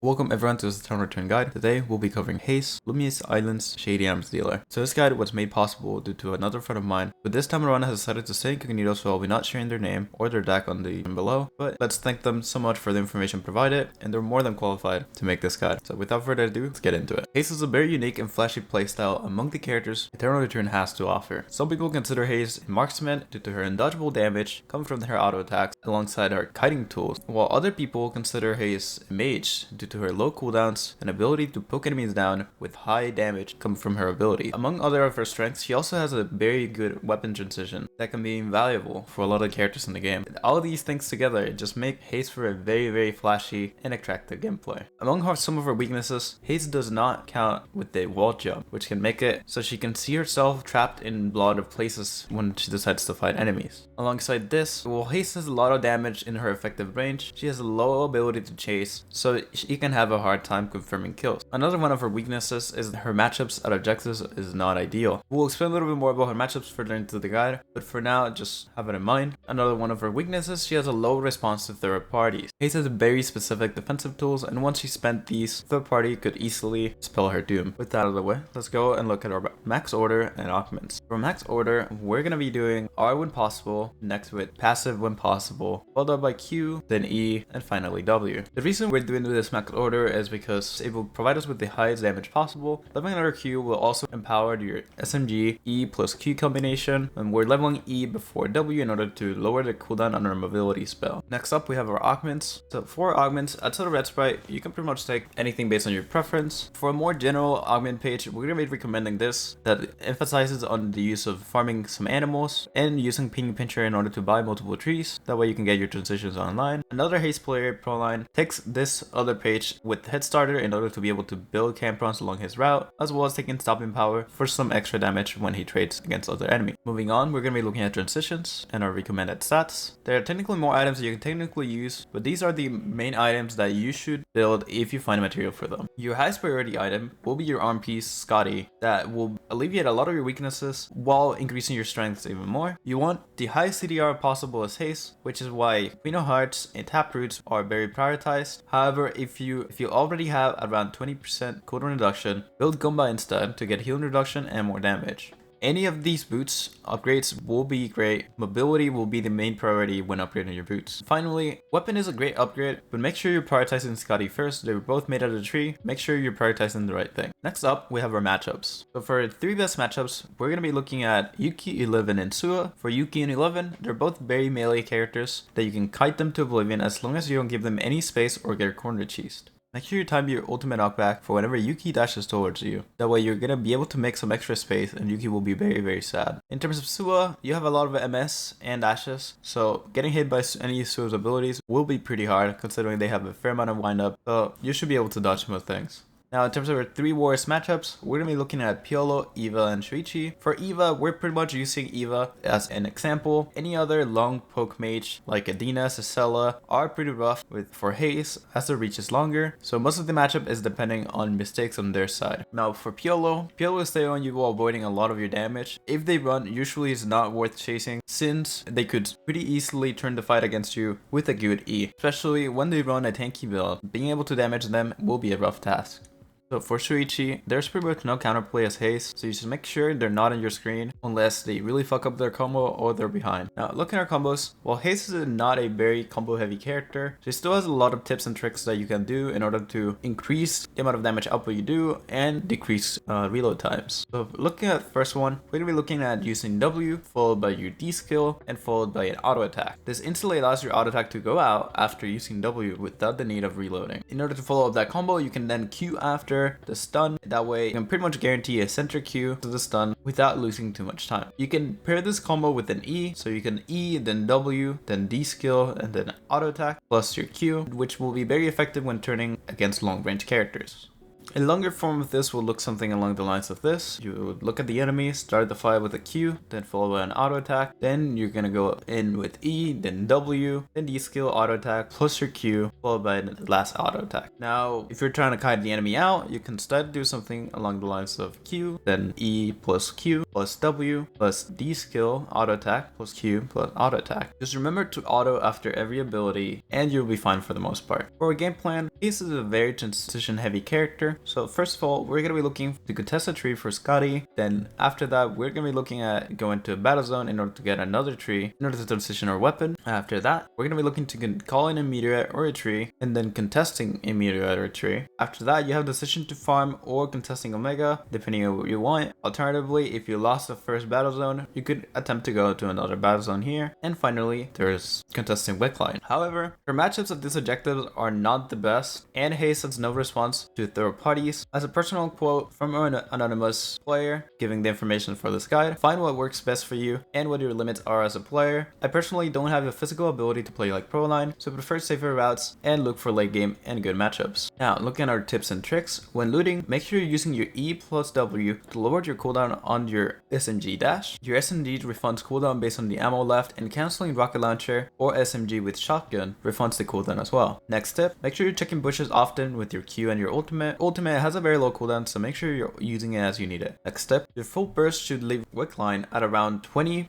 Welcome everyone to this town return guide. Today we'll be covering Haze, Lumious Island's Shady Arms dealer. So this guide was made possible due to another friend of mine, but this time around has decided to stay incognito, so I'll be not sharing their name or their deck on the below. But let's thank them so much for the information provided, and they're more than qualified to make this guide. So without further ado, let's get into it. Haze is a very unique and flashy playstyle among the characters Eternal Return has to offer. Some people consider Haze a marksman due to her undodgeable damage coming from her auto attacks alongside her kiting tools, while other people consider Haze a mage due to her low cooldowns and ability to poke enemies down with high damage coming from her ability. Among other of her strengths, she also has a very good weapon transition that can be invaluable for a lot of characters in the game. All of these things together just make Haze for a very flashy and attractive gameplay. Among some of her weaknesses, Haze does not count with the wall jump, which can make it so she can see herself trapped in a lot of places when she decides to fight enemies. Alongside this, while Haze has a lot of damage in her effective range, she has a low ability to chase, so she can have a hard time confirming kills. Another one of her weaknesses is that her matchups at objectives is not ideal. We'll explain a little bit more about her matchups further into the guide, but for now, just have it in mind. Another one of her weaknesses, she has a low response to third parties. Haze has very specific defensive tools, and once she spent these, third party could easily spell her doom. With that out of the way, let's go and look at our max order and augments. For max order, we're going to be doing R when possible, next with passive when possible, followed up by Q, then E, and finally W. The reason we're doing this max order is because it will provide us with the highest damage possible. Leveling our Q will also empower your SMG E plus Q combination, and we're leveling E before W in order to lower the cooldown on our mobility spell. Next up, we have our augments. So for augments, outside of red sprite, you can pretty much take anything based on your preference. For a more general augment page, we're going to be recommending this that emphasizes on the use of farming some animals and using ping pincher in order to buy multiple trees. That way you can get your transitions online. Another Haze player pro line takes this other page with head starter in order to be able to build campgrounds along his route, as well as taking stopping power for some extra damage when he trades against other enemies. Moving on, we're going to be looking at transitions and our recommended stats. There are technically more items that you can technically use, but these are the main items that you should build if you find material for them. Your highest priority item will be your arm piece, Scotty, that will alleviate a lot of your weaknesses while increasing your strengths even more. You want the highest CDR possible as Haze, which is why Queen of Hearts and Taproots are very prioritized. However, if you already have around 20% cooldown reduction, build Gumba instead to get healing reduction and more damage. Any of these boots upgrades will be great. Mobility will be the main priority when upgrading your boots. Finally, weapon is a great upgrade, but make sure you're prioritizing Scotty first. They were both made out of the tree. Make sure you're prioritizing the right thing. Next up, we have our matchups. So for 3 best matchups, we're going to be looking at Yuki, 11, and Sua. For Yuki and 11, they're both very melee characters that you can kite them to oblivion as long as you don't give them any space or get corner cheesed. Make sure you time your ultimate knockback for whenever Yuki dashes towards you. That way you're going to be able to make some extra space and Yuki will be very sad. In terms of Sua, you have a lot of MS and dashes, so getting hit by any of Sua's abilities will be pretty hard considering they have a fair amount of windup, so you should be able to dodge most things. Now, in terms of our 3 Warriors matchups, we're going to be looking at Piolo, Eva, and Shuichi. For Eva, we're pretty much using Eva as an example. Any other long poke mage like Adina, Cicella are pretty rough for Haze as the reach is longer. So most of the matchup is depending on mistakes on their side. Now for Piolo will stay on you while avoiding a lot of your damage. If they run, usually it's not worth chasing since they could pretty easily turn the fight against you with a good E. Especially when they run a tanky build, being able to damage them will be a rough task. So for Shuichi, there's pretty much no counterplay as Haze, so you should make sure they're not on your screen unless they really fuck up their combo or they're behind. Now looking at our combos, while Haze is not a very combo heavy character, she still has a lot of tips and tricks that you can do in order to increase the amount of damage output you do and decrease reload times. So looking at the first one, we're going to be looking at using W followed by your D skill and followed by an auto attack. This instantly allows your auto attack to go out after using W without the need of reloading. In order to follow up that combo, you can then Q after the stun. That way you can pretty much guarantee a center Q to the stun without losing too much time. You can pair this combo with an E, so you can E, then W, then D skill, and then auto attack plus your Q, which will be very effective when turning against long range characters. A longer form of this will look something along the lines of this. You would look at the enemy, start the fight with a Q, then followed by an auto attack. Then you're gonna go in with E, then W, then D skill auto attack plus your Q, followed by the last auto attack. Now, if you're trying to kite the enemy out, you can instead do something along the lines of Q, then E plus Q plus W plus D skill auto attack plus Q plus auto attack. Just remember to auto after every ability, and you'll be fine for the most part. For a game plan, Haze is a very transition heavy character. So first of all, we're going to be looking to contest a tree for Scotty. Then after that, we're going to be looking at going to a battle zone in order to get another tree in order to transition our weapon. After that, we're going to be looking to call in a meteorite or a tree and then contesting a meteorite or a tree. After that, you have the decision to farm or contesting Omega, depending on what you want. Alternatively, if you lost the first battle zone, you could attempt to go to another battle zone here. And finally, there's contesting Wickline. However, her matchups of these objectives are not the best, and Haze has no response to third parties. As a personal quote from an anonymous player giving the information for this guide, find what works best for you and what your limits are as a player. I personally don't have the physical ability to play like pro line, so prefer safer routes and look for late game and good matchups. Now, looking at our tips and tricks. When looting, make sure you're using your E plus W to lower your cooldown on your SMG dash. Your SMG refunds cooldown based on the ammo left, and canceling rocket launcher or SMG with shotgun refunds the cooldown as well. Next tip, make sure you're checking bushes often with your Q and your ultimate. Ultimate has a very low cooldown, so make sure you're using it as you need it. Next step, your full burst should leave Wickline at around 20%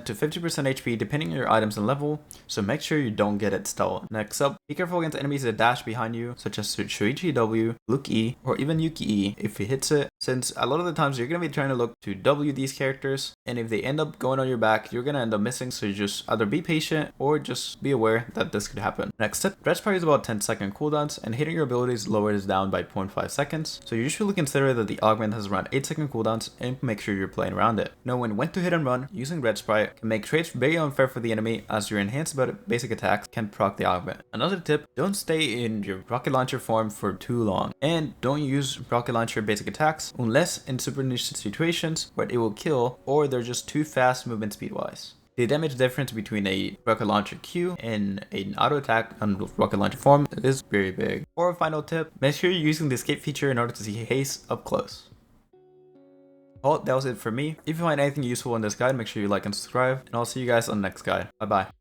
to 50% HP depending on your items and level, so make sure you don't get it stolen. Next up, be careful against enemies that dash behind you, such as Shuichi W, Luke E, or even Yuki E if he hits it, since a lot of the times you're going to be trying to look to W these characters, and if they end up going on your back, you're going to end up missing, so you just either be patient or just be aware that this could happen. Next tip, Dredge Parry is about 10-second cooldowns, and hitting your abilities lowers down by 0.5 seconds, so you usually consider that the augment has around 8-second cooldowns and make sure you're playing around it. Knowing when to hit and run using Red Sprite can make trades very unfair for the enemy, as your enhanced basic attacks can proc the augment. Another tip, don't stay in your rocket launcher form for too long, and don't use rocket launcher basic attacks unless in super niche situations where it will kill or they're just too fast movement speed wise. The damage difference between a rocket launcher Q and an auto attack on rocket launcher form is very big. For a final tip, make sure you're using the escape feature in order to see Haze up close. Well, that was it for me. If you find anything useful in this guide, make sure you like and subscribe, and I'll see you guys on the next guide. Bye bye.